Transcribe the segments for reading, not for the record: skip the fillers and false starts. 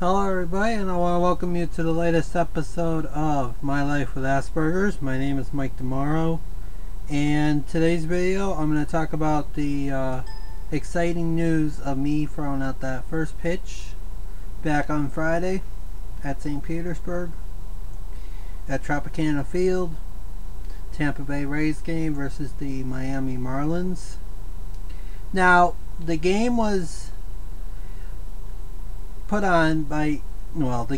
Hello everybody, and I want to welcome you to the latest episode of My Life with Asperger's. My name is Mike Demaro, and today's video I'm going to talk about the exciting news of me throwing out that first pitch back on Friday at St. Petersburg at Tropicana Field, Tampa Bay Rays game versus the Miami Marlins. Now, the game was put on by, well,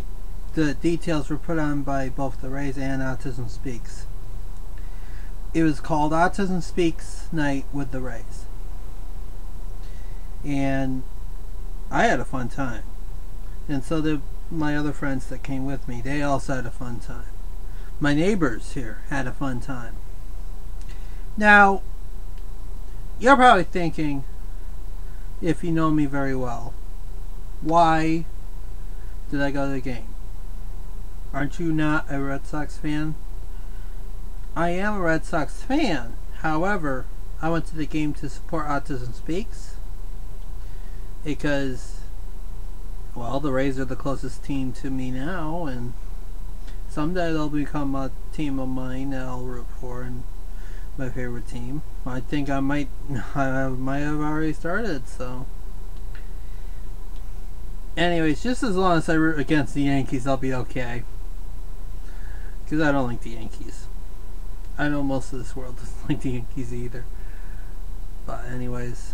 the details were put on by both the Rays and Autism Speaks. It was called Autism Speaks Night with the Rays. And I had a fun time. And so did my other friends that came with me. They also had a fun time. My neighbors here had a fun time. Now, you're probably thinking, if you know me very well, why did I go to the game? Aren't you not a Red Sox fan? I am a Red Sox fan. However, I went to the game to support Autism Speaks because, well, the Rays are the closest team to me now, and someday they'll become a team of mine that I'll root for and my favorite team. I think I might have already started, so. Anyways, just as long as I root against the Yankees, I'll be okay. Because I don't like the Yankees. I know most of this world doesn't like the Yankees either. But anyways,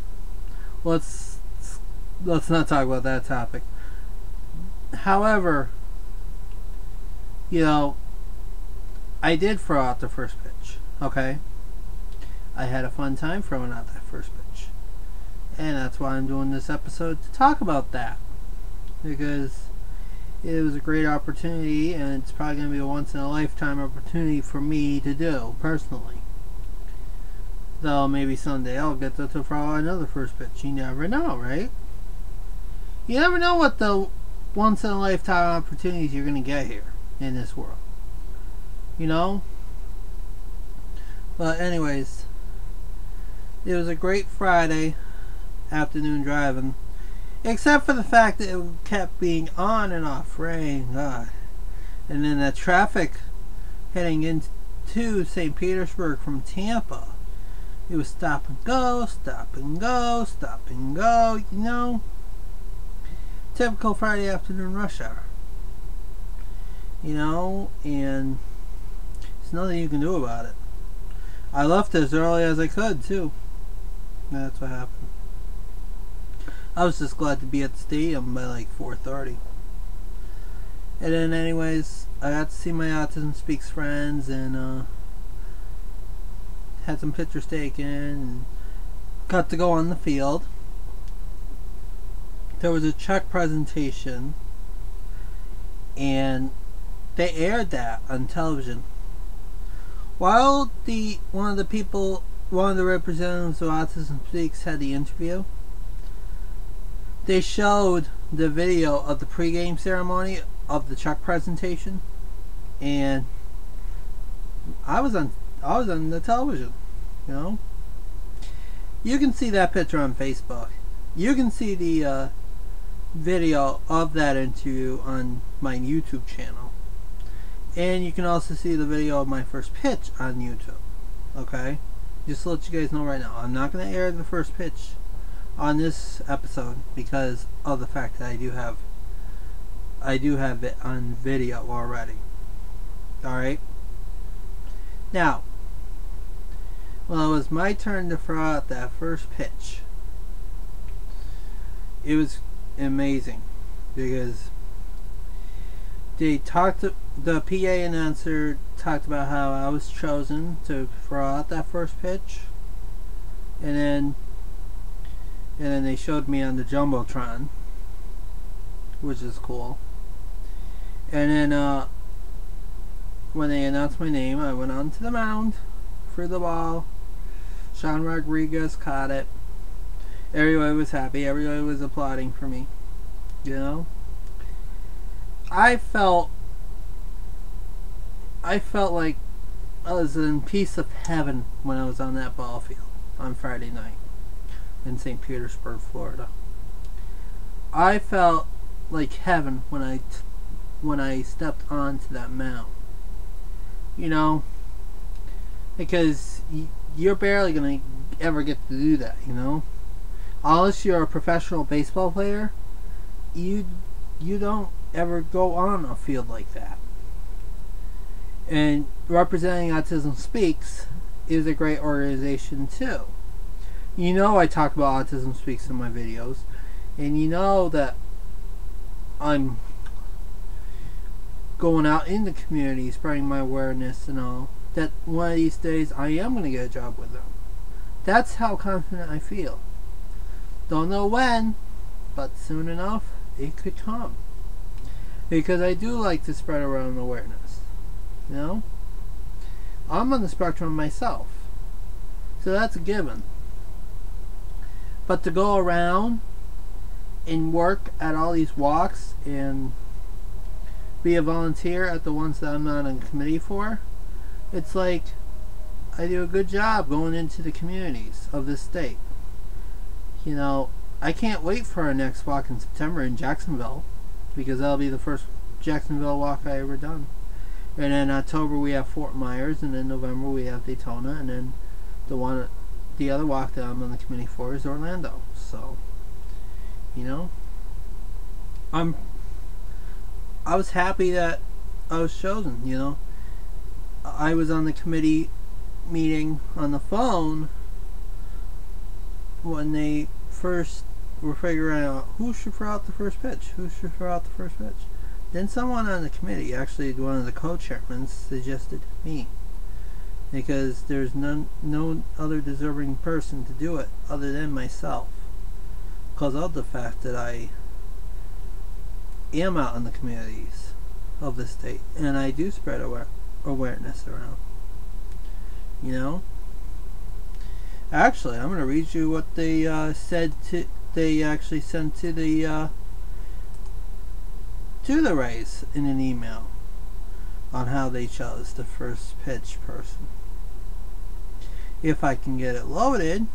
let's not talk about that topic. However, you know, I did throw out the first pitch. Okay? I had a fun time throwing out that first pitch. And that's why I'm doing this episode, to talk about that. Because it was a great opportunity, and it's probably going to be a once-in-a-lifetime opportunity for me to do, personally. Though maybe someday I'll get to throw out another first pitch. You never know, right? You never know what the once-in-a-lifetime opportunities you're going to get here in this world. You know? But anyways, it was a great Friday afternoon driving. Except for the fact that it kept being on and off rain, God. And then the traffic heading into St. Petersburg from Tampa. It was stop and go, stop and go, stop and go, you know. Typical Friday afternoon rush hour. You know, and there's nothing you can do about it. I left as early as I could, too. And that's what happened. I was just glad to be at the stadium by like 4:30. And then anyways, I got to see my Autism Speaks friends and had some pictures taken and got to go on the field. There was a check presentation and they aired that on television. While one of the representatives of Autism Speaks had the interview, they showed the video of the pregame ceremony of the check presentation, and I was on the television. You know, you can see that picture on Facebook. You can see the video of that interview on my YouTube channel, and you can also see the video of my first pitch on YouTube. Okay, just to let you guys know right now, I'm not going to air the first pitch on this episode because of the fact that I do have it on video already. Alright? Now, when it was my turn to throw out that first pitch, it was amazing because the PA announcer talked about how I was chosen to throw out that first pitch, and then they showed me on the Jumbotron, which is cool. And then when they announced my name, I went onto the mound, threw the ball. Sean Rodriguez caught it. Everybody was happy. Everybody was applauding for me. You know? I felt like I was in piece of heaven when I was on that ball field on Friday night in St. Petersburg, Florida. I felt like heaven when I stepped onto that mound. You know, because you're barely gonna ever get to do that. You know, unless you're a professional baseball player, you don't ever go on a field like that. And representing Autism Speaks is a great organization too. You know, I talk about Autism Speaks in my videos, and you know that I'm going out in the community, spreading my awareness and all, that one of these days I am going to get a job with them. That's how confident I feel. Don't know when, but soon enough it could come. Because I do like to spread around awareness. You know? I'm on the spectrum myself. So that's a given. But to go around and work at all these walks and be a volunteer at the ones that I'm not on committee for, it's like I do a good job going into the communities of this state. You know, I can't wait for our next walk in September in Jacksonville, because that'll be the first Jacksonville walk I ever done. And then October we have Fort Myers, and then November we have Daytona, and then the other walk that I'm on the committee for is Orlando. So, you know, I was happy that I was chosen. You know, I was on the committee meeting on the phone when they first were figuring out who should throw out the first pitch. Then someone on the committee, actually one of the co-chairmen, suggested me, because there's no other deserving person to do it other than myself, because of the fact that I am out in the communities of the state and I do spread awareness around. You know, actually, I'm going to read you what they they actually sent to the Rays in an email on how they chose the first pitch person. If I can get it loaded.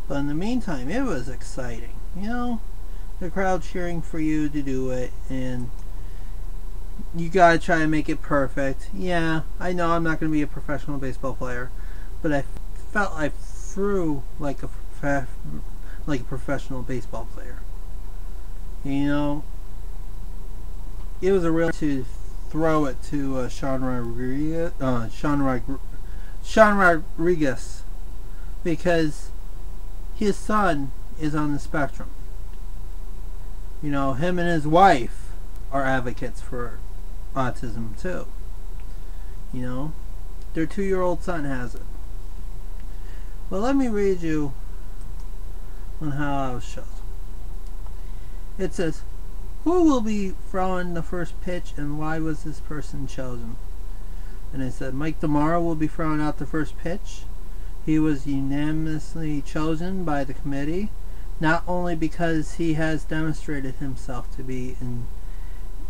But in the meantime, it was exciting. You know, the crowd cheering for you to do it, and you gotta try to make it perfect. Yeah, I know I'm not gonna be a professional baseball player, but I felt I threw like a professional baseball player. You know, it was a real to throw it to Sean Rodriguez, because his son is on the spectrum. You know, him and his wife are advocates for autism too. You know, their 2-year-old son has it. Well, let me read you on how I was chosen. It says, who will be throwing the first pitch and why was this person chosen? And it said, Mike DeMauro will be throwing out the first pitch. He was unanimously chosen by the committee, not only because he has demonstrated himself to be an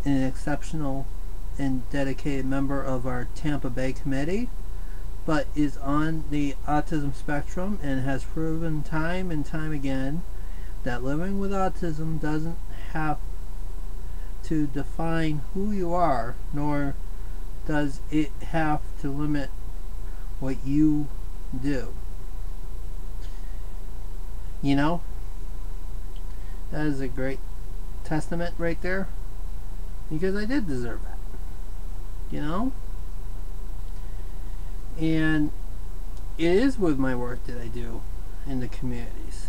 exceptional and dedicated member of our Tampa Bay committee, but is on the autism spectrum and has proven time and time again that living with autism doesn't have to define who you are, nor does it have to limit what you do. You know, that is a great testament right there, because I did deserve that. You know, and it is with my work that I do in the communities.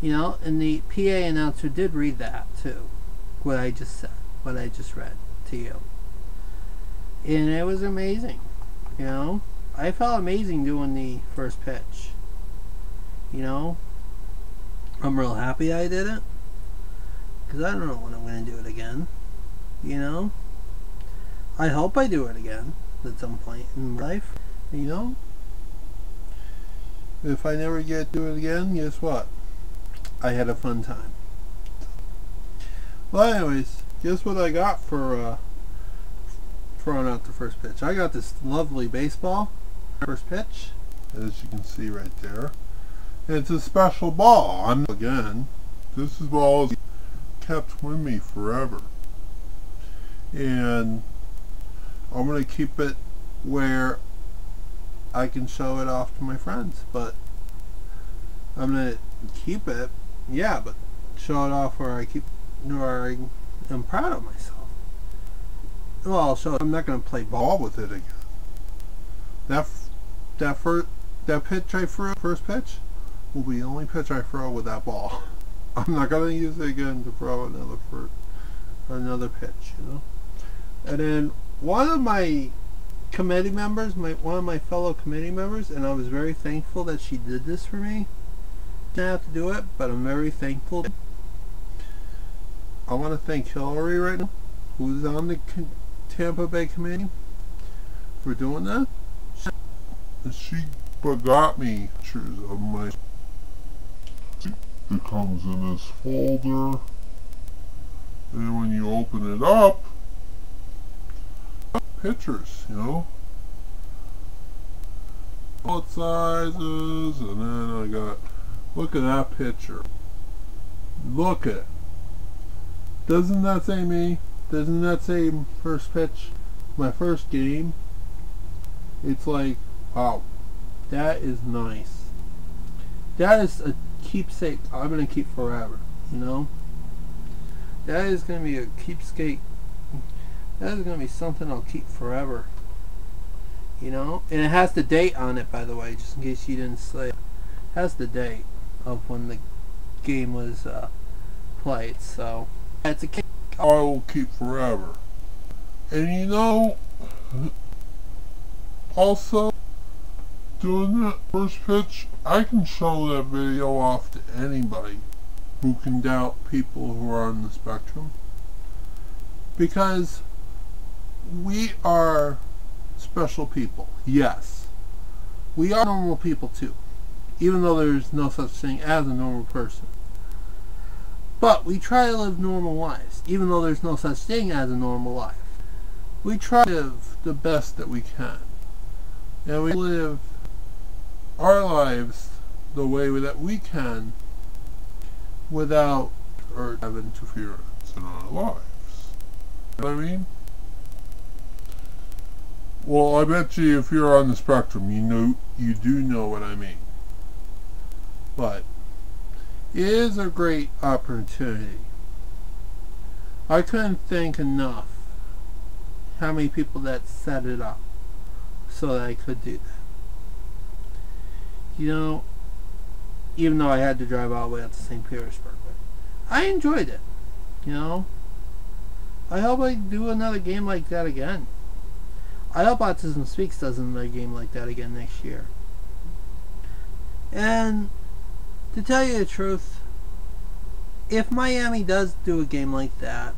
You know, and the PA announcer did read that too, what I just said, what I just read to you, and it was amazing. You know, I felt amazing doing the first pitch. You know, I'm real happy I did it, because I don't know when I'm going to do it again. You know, I hope I do it again at some point in life. You know, if I never get to do it again, guess what? I had a fun time. Well, anyways, guess what I got for throwing out the first pitch? I got this lovely baseball first pitch, as you can see right there. It's a special ball. Again, This ball is kept with me forever. And I'm going to keep it where I can show it off to my friends. But I'm going to keep it, yeah, but show it off where I am proud of myself. Well, I'll show it. I'm not going to play ball with it again. That pitch I threw, first pitch, will be the only pitch I throw with that ball. I'm not going to use it again to throw another pitch, you know. And then one of my committee members, one of my fellow committee members, and I was very thankful that she did this for me. Didn't have to do it, but I'm very thankful. I want to thank Hillary right now, who's on the Tampa Bay committee, for doing that. She got me pictures of my. It comes in this folder, and when you open it up, pictures, you know, all sizes, and then I got, look at that picture. Look at it. Doesn't that say me? Doesn't that say first pitch? My first game? It's like, wow, that is nice. That is a keepsake I'm going to keep forever, you know? That is going to be a keepsake. That is going to be something I'll keep forever, you know? And it has the date on it, by the way, just in case you didn't say it. It has the date of when the game was played, so it's a keep I will keep forever. And you know, also, doing that first pitch, I can show that video off to anybody who can doubt people who are on the spectrum, because we are special people. Yes, we are normal people too, even though there's no such thing as a normal person. But we try to live normal lives, even though there's no such thing as a normal life. We try to live the best that we can, and we live our lives the way that we can without or have interference in our lives. You know what I mean? Well, I bet you if you're on the spectrum, you do know what I mean. But it is a great opportunity. I couldn't thank enough how many people that set it up so that I could do that. You know, even though I had to drive all the way out to St. Petersburg, but I enjoyed it. You know, I hope I do another game like that again. I hope Autism Speaks does another game like that again next year. And to tell you the truth, if Miami does do a game like that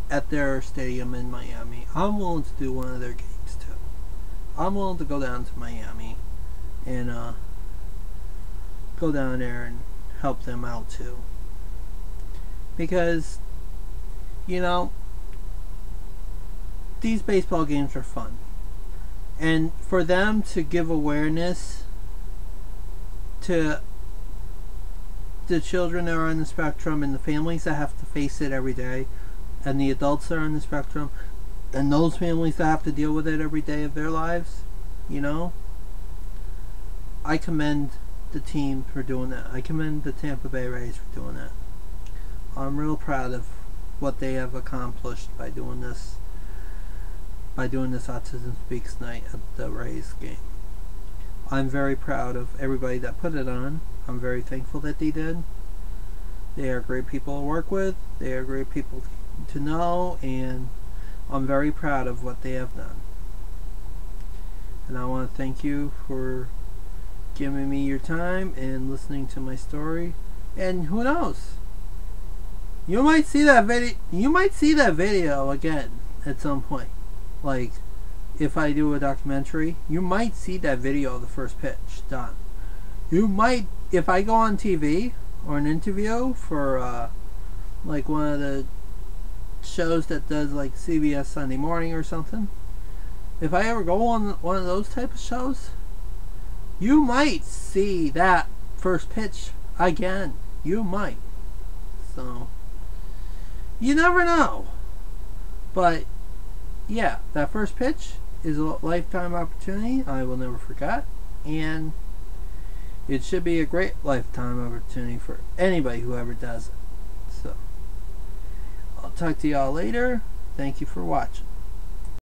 at their stadium in Miami, I'm willing to do one of their games too. I'm willing to go down to Miami and go down there and help them out too. Because, you know, these baseball games are fun. And for them to give awareness to the children that are on the spectrum and the families that have to face it every day, and the adults that are on the spectrum, and those families that have to deal with it every day of their lives, you know, I commend the team for doing that. I commend the Tampa Bay Rays for doing that. I'm real proud of what they have accomplished by doing this Autism Speaks night at the Rays game. I'm very proud of everybody that put it on. I'm very thankful that they did. They are great people to work with. They are great people to know, and I'm very proud of what they have done. And I want to thank you for giving me your time and listening to my story. And who knows? You might see that video. You might see that video again at some point. Like, if I do a documentary, you might see that video of the first pitch done. You might, if I go on TV or an interview for like one of the shows that does like CBS Sunday Morning or something, if I ever go on one of those type of shows, you might see that first pitch again. You might. So you never know. But yeah, that first pitch is a lifetime opportunity I will never forget, and it should be a great lifetime opportunity for anybody who ever does it. So I'll talk to y'all later. Thank you for watching.